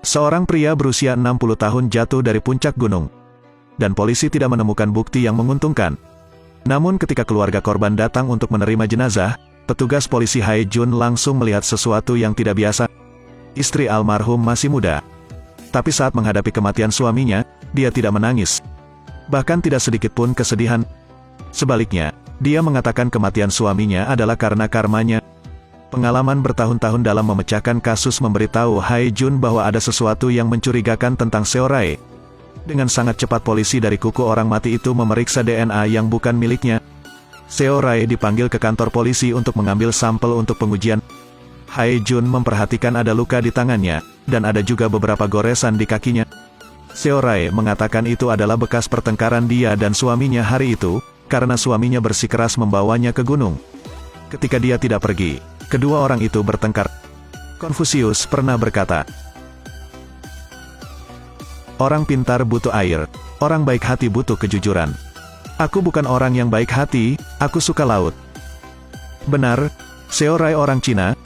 Seorang pria berusia 60 tahun jatuh dari puncak gunung. Dan polisi tidak menemukan bukti yang menguntungkan. Namun ketika keluarga korban datang untuk menerima jenazah, petugas polisi Hae Jun langsung melihat sesuatu yang tidak biasa. Istri almarhum masih muda. Tapi saat menghadapi kematian suaminya, dia tidak menangis. Bahkan tidak sedikit pun kesedihan. Sebaliknya, dia mengatakan kematian suaminya adalah karena karmanya. Pengalaman bertahun-tahun dalam memecahkan kasus memberitahu Hae Jun bahwa ada sesuatu yang mencurigakan tentang Seo Rae. Dengan sangat cepat polisi dari kuku orang mati itu memeriksa DNA yang bukan miliknya. Seo Rae dipanggil ke kantor polisi untuk mengambil sampel untuk pengujian. Hae Jun memperhatikan ada luka di tangannya, dan ada juga beberapa goresan di kakinya. Seo Rae mengatakan itu adalah bekas pertengkaran dia dan suaminya hari itu, karena suaminya bersikeras membawanya ke gunung. Ketika dia tidak pergi, kedua orang itu bertengkar. Konfusius pernah berkata, "Orang pintar butuh air, orang baik hati butuh kejujuran. Aku bukan orang yang baik hati, aku suka laut." Benar, Seo Rae orang Cina.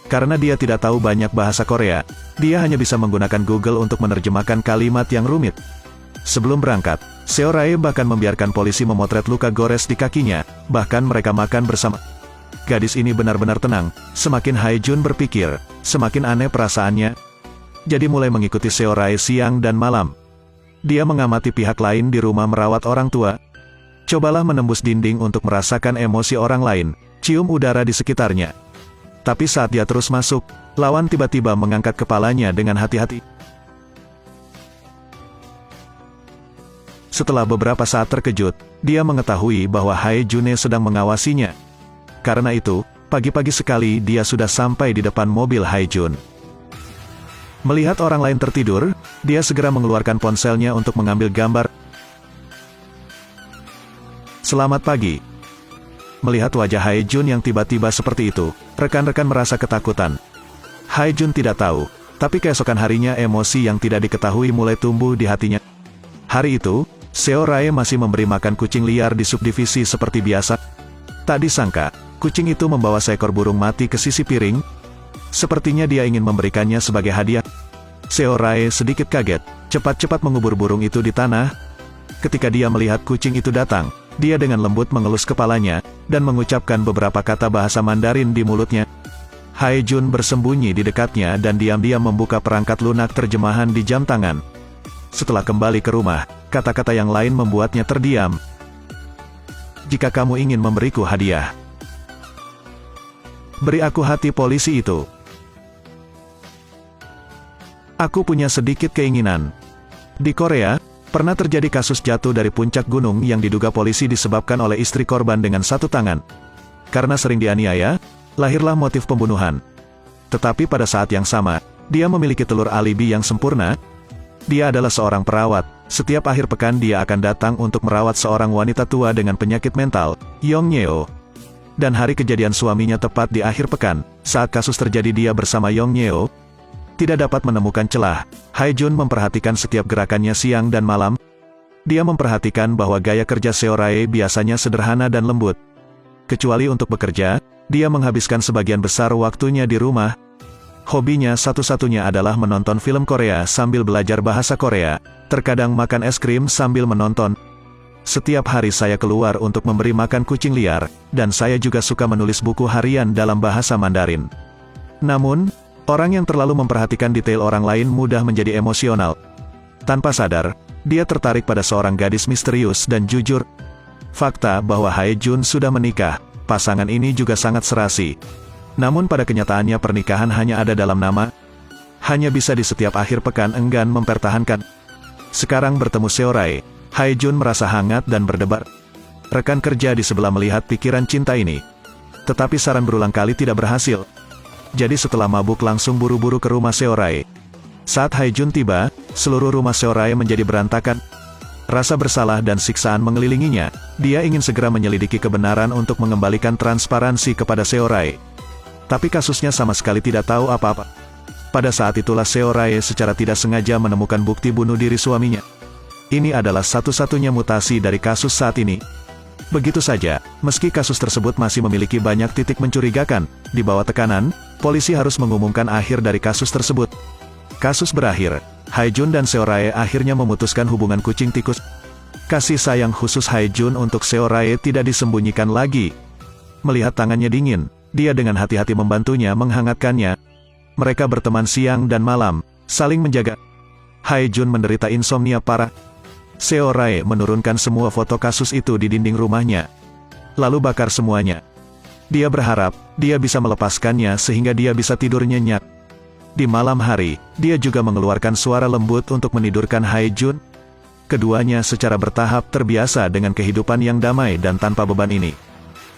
Karena dia tidak tahu banyak bahasa Korea, dia hanya bisa menggunakan Google untuk menerjemahkan kalimat yang rumit. Sebelum berangkat, Seo Rae bahkan membiarkan polisi memotret luka gores di kakinya, bahkan mereka makan bersama. Gadis ini benar-benar tenang. Semakin Hae Jun berpikir, semakin aneh perasaannya. Jadi mulai mengikuti Seo Rae siang dan malam. Dia mengamati pihak lain di rumah merawat orang tua. Cobalah menembus dinding untuk merasakan emosi orang lain, cium udara di sekitarnya. Tapi saat dia terus masuk, lawan tiba-tiba mengangkat kepalanya dengan hati-hati. Setelah beberapa saat terkejut, dia mengetahui bahwa Hae Jun sedang mengawasinya. Karena itu, pagi-pagi sekali dia sudah sampai di depan mobil Hae Jun. Melihat orang lain tertidur, dia segera mengeluarkan ponselnya untuk mengambil gambar. "Selamat pagi." Melihat wajah Hae Jun yang tiba-tiba seperti itu, rekan-rekan merasa ketakutan. Hae Jun tidak tahu, tapi keesokan harinya emosi yang tidak diketahui mulai tumbuh di hatinya. Hari itu, Seo Rae masih memberi makan kucing liar di subdivisi seperti biasa. Tak disangka, kucing itu membawa seekor burung mati ke sisi piring. Sepertinya dia ingin memberikannya sebagai hadiah. Seo Rae sedikit kaget, cepat-cepat mengubur burung itu di tanah. Ketika dia melihat kucing itu datang, dia dengan lembut mengelus kepalanya, dan mengucapkan beberapa kata bahasa Mandarin di mulutnya. Hae Jun bersembunyi di dekatnya dan diam-diam membuka perangkat lunak terjemahan di jam tangan. Setelah kembali ke rumah, kata-kata yang lain membuatnya terdiam. "Jika kamu ingin memberiku hadiah, beri aku hati polisi itu. Aku punya sedikit keinginan." Di Korea, pernah terjadi kasus jatuh dari puncak gunung yang diduga polisi disebabkan oleh istri korban dengan satu tangan. Karena sering dianiaya, lahirlah motif pembunuhan. Tetapi pada saat yang sama, dia memiliki telur alibi yang sempurna. Dia adalah seorang perawat. Setiap akhir pekan dia akan datang untuk merawat seorang wanita tua dengan penyakit mental, Yong Nyeo. Dan hari kejadian suaminya tepat di akhir pekan, saat kasus terjadi dia bersama Yong Nyeo. Tidak dapat menemukan celah, Hae Jun memperhatikan setiap gerakannya siang dan malam. Dia memperhatikan bahwa gaya kerja Seo Rae biasanya sederhana dan lembut. Kecuali untuk bekerja, dia menghabiskan sebagian besar waktunya di rumah. Hobinya satu-satunya adalah menonton film Korea sambil belajar bahasa Korea, terkadang makan es krim sambil menonton. "Setiap hari saya keluar untuk memberi makan kucing liar, dan saya juga suka menulis buku harian dalam bahasa Mandarin." Namun, orang yang terlalu memperhatikan detail orang lain mudah menjadi emosional. Tanpa sadar, dia tertarik pada seorang gadis misterius dan jujur. Fakta bahwa Hae Jun sudah menikah, pasangan ini juga sangat serasi. Namun pada kenyataannya pernikahan hanya ada dalam nama. Hanya bisa di setiap akhir pekan enggan mempertahankan. Sekarang bertemu Seo Rae, Hae Jun merasa hangat dan berdebar. Rekan kerja di sebelah melihat pikiran cinta ini. Tetapi saran berulang kali tidak berhasil. Jadi setelah mabuk langsung buru-buru ke rumah Seo Rae. Saat Hae Jun tiba, seluruh rumah Seo Rae menjadi berantakan. Rasa bersalah dan siksaan mengelilinginya. Dia ingin segera menyelidiki kebenaran untuk mengembalikan transparansi kepada Seo Rae. Tapi kasusnya sama sekali tidak tahu apa-apa. Pada saat itulah Seo Rae secara tidak sengaja menemukan bukti bunuh diri suaminya. Ini adalah satu-satunya mutasi dari kasus saat ini. Begitu saja, meski kasus tersebut masih memiliki banyak titik mencurigakan, di bawah tekanan, polisi harus mengumumkan akhir dari kasus tersebut. Kasus berakhir. Hae-jun dan Seo-rae akhirnya memutuskan hubungan kucing tikus. Kasih sayang khusus Hae-jun untuk Seo-rae tidak disembunyikan lagi. Melihat tangannya dingin, dia dengan hati-hati membantunya menghangatkannya. Mereka berteman siang dan malam, saling menjaga. Hae-jun menderita insomnia parah. Seo-rae menurunkan semua foto kasus itu di dinding rumahnya, lalu bakar semuanya. Dia berharap dia bisa melepaskannya sehingga dia bisa tidur nyenyak. Di malam hari, dia juga mengeluarkan suara lembut untuk menidurkan Hae-jun. Keduanya secara bertahap terbiasa dengan kehidupan yang damai dan tanpa beban ini.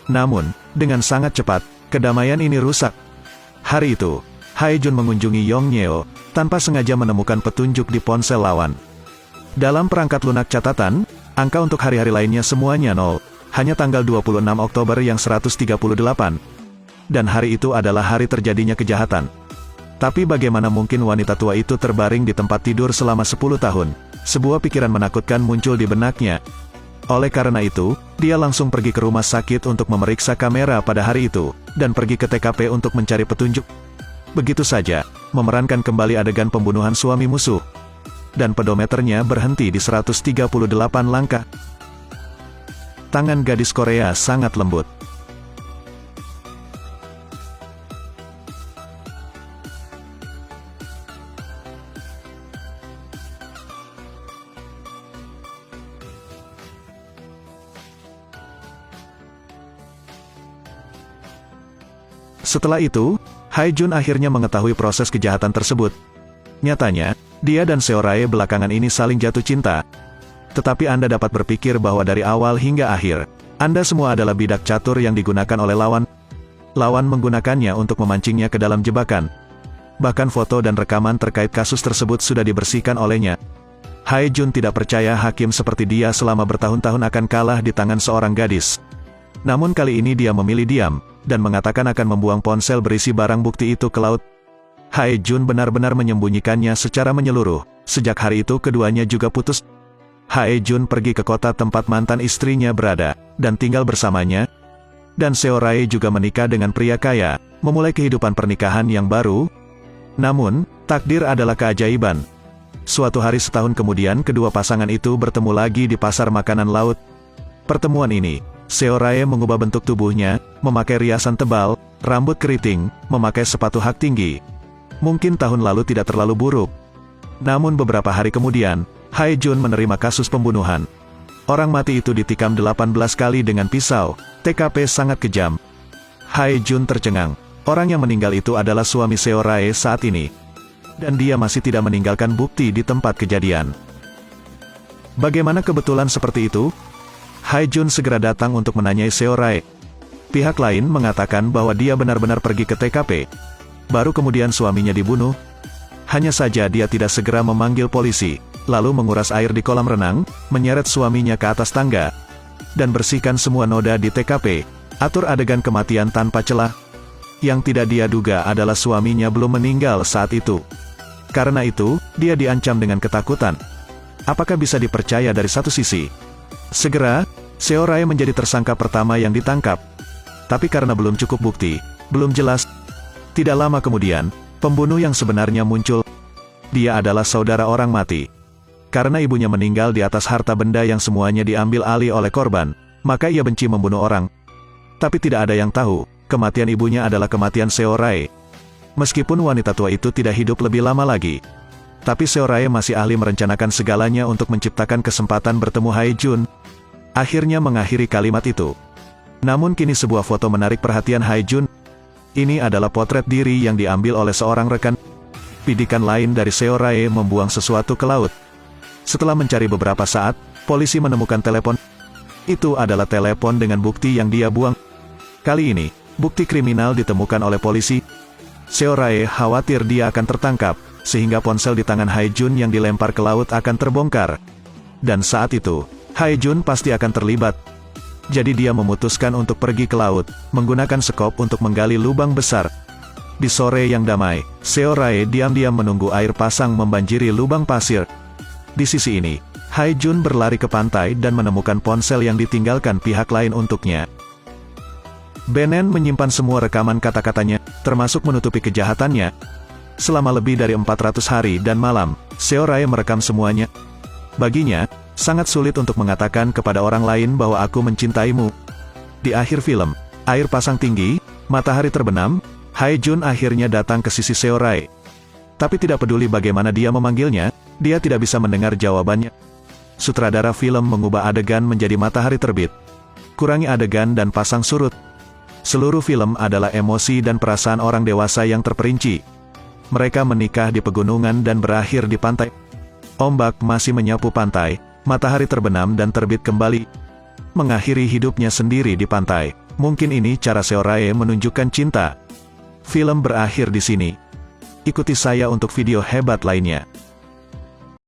Namun, dengan sangat cepat, kedamaian ini rusak. Hari itu, Hae-jun mengunjungi Yong-nyeo, tanpa sengaja menemukan petunjuk di ponsel lawan. Dalam perangkat lunak catatan, angka untuk hari-hari lainnya semuanya 0, hanya tanggal 26 Oktober yang 138. Dan hari itu adalah hari terjadinya kejahatan. Tapi bagaimana mungkin wanita tua itu terbaring di tempat tidur selama 10 tahun? Sebuah pikiran menakutkan muncul di benaknya. Oleh karena itu, dia langsung pergi ke rumah sakit untuk memeriksa kamera pada hari itu, dan pergi ke TKP untuk mencari petunjuk. Begitu saja, memerankan kembali adegan pembunuhan suami musuh. Dan pedometernya berhenti di 138 langkah. Tangan gadis Korea sangat lembut. Setelah itu, Hae-jun akhirnya mengetahui proses kejahatan tersebut. Nyatanya, dia dan Seo-rae belakangan ini saling jatuh cinta. Tetapi Anda dapat berpikir bahwa dari awal hingga akhir, Anda semua adalah bidak catur yang digunakan oleh lawan. Lawan menggunakannya untuk memancingnya ke dalam jebakan. Bahkan foto dan rekaman terkait kasus tersebut sudah dibersihkan olehnya. Hae-jun tidak percaya hakim seperti dia selama bertahun-tahun akan kalah di tangan seorang gadis. Namun kali ini dia memilih diam, dan mengatakan akan membuang ponsel berisi barang bukti itu ke laut. Hae-jun benar-benar menyembunyikannya secara menyeluruh. Sejak hari itu keduanya juga putus. Hae-jun pergi ke kota tempat mantan istrinya berada, dan tinggal bersamanya. Dan Seo-rae juga menikah dengan pria kaya, memulai kehidupan pernikahan yang baru. Namun, takdir adalah keajaiban. Suatu hari setahun kemudian kedua pasangan itu bertemu lagi di pasar makanan laut. Pertemuan ini, Seo-rae mengubah bentuk tubuhnya, memakai riasan tebal, rambut keriting, memakai sepatu hak tinggi. Mungkin tahun lalu tidak terlalu buruk. Namun beberapa hari kemudian, Hae-jun menerima kasus pembunuhan. Orang mati itu ditikam 18 kali dengan pisau. TKP sangat kejam. Hae-jun tercengang. Orang yang meninggal itu adalah suami Seo-rae saat ini. Dan dia masih tidak meninggalkan bukti di tempat kejadian. Bagaimana kebetulan seperti itu? Hae-jun segera datang untuk menanyai Seo-rae. Pihak lain mengatakan bahwa dia benar-benar pergi ke TKP. Baru kemudian suaminya dibunuh. Hanya saja dia tidak segera memanggil polisi, lalu menguras air di kolam renang, menyeret suaminya ke atas tangga, dan bersihkan semua noda di TKP, atur adegan kematian tanpa celah. Yang tidak dia duga adalah suaminya belum meninggal saat itu. Karena itu, dia diancam dengan ketakutan. Apakah bisa dipercaya dari satu sisi? Segera, Seo-rae menjadi tersangka pertama yang ditangkap. Tapi karena belum cukup bukti, belum jelas. Tidak lama kemudian, pembunuh yang sebenarnya muncul. Dia adalah saudara orang mati. Karena ibunya meninggal di atas harta benda yang semuanya diambil alih oleh korban, maka ia benci membunuh orang. Tapi tidak ada yang tahu, kematian ibunya adalah kematian Seo-rae. Meskipun wanita tua itu tidak hidup lebih lama lagi. Tapi Seo-rae masih ahli merencanakan segalanya untuk menciptakan kesempatan bertemu Hae-jun. Akhirnya mengakhiri kalimat itu. Namun kini sebuah foto menarik perhatian Hae-jun. Ini adalah potret diri yang diambil oleh seorang rekan. Bidikan lain dari Seo-rae membuang sesuatu ke laut. Setelah mencari beberapa saat, polisi menemukan telepon. Itu adalah telepon dengan bukti yang dia buang. Kali ini, bukti kriminal ditemukan oleh polisi. Seo-rae khawatir dia akan tertangkap, sehingga ponsel di tangan Hae-jun yang dilempar ke laut akan terbongkar. Dan saat itu, Hae-jun pasti akan terlibat. Jadi dia memutuskan untuk pergi ke laut, menggunakan sekop untuk menggali lubang besar. Di sore yang damai, Seo-rae diam-diam menunggu air pasang membanjiri lubang pasir. Di sisi ini, Hae-jun berlari ke pantai dan menemukan ponsel yang ditinggalkan pihak lain untuknya. Benen menyimpan semua rekaman kata-katanya, termasuk menutupi kejahatannya. Selama lebih dari 400 hari dan malam, Seorae merekam semuanya. Baginya, sangat sulit untuk mengatakan kepada orang lain bahwa aku mencintaimu. Di akhir film, air pasang tinggi, matahari terbenam, Hae-jun akhirnya datang ke sisi Seorae. Tapi tidak peduli bagaimana dia memanggilnya, dia tidak bisa mendengar jawabannya. Sutradara film mengubah adegan menjadi matahari terbit. Kurangi adegan dan pasang surut. Seluruh film adalah emosi dan perasaan orang dewasa yang terperinci. Mereka menikah di pegunungan dan berakhir di pantai. Ombak masih menyapu pantai, matahari terbenam dan terbit kembali. Mengakhiri hidupnya sendiri di pantai. Mungkin ini cara Seorae menunjukkan cinta. Film berakhir di sini. Ikuti saya untuk video hebat lainnya.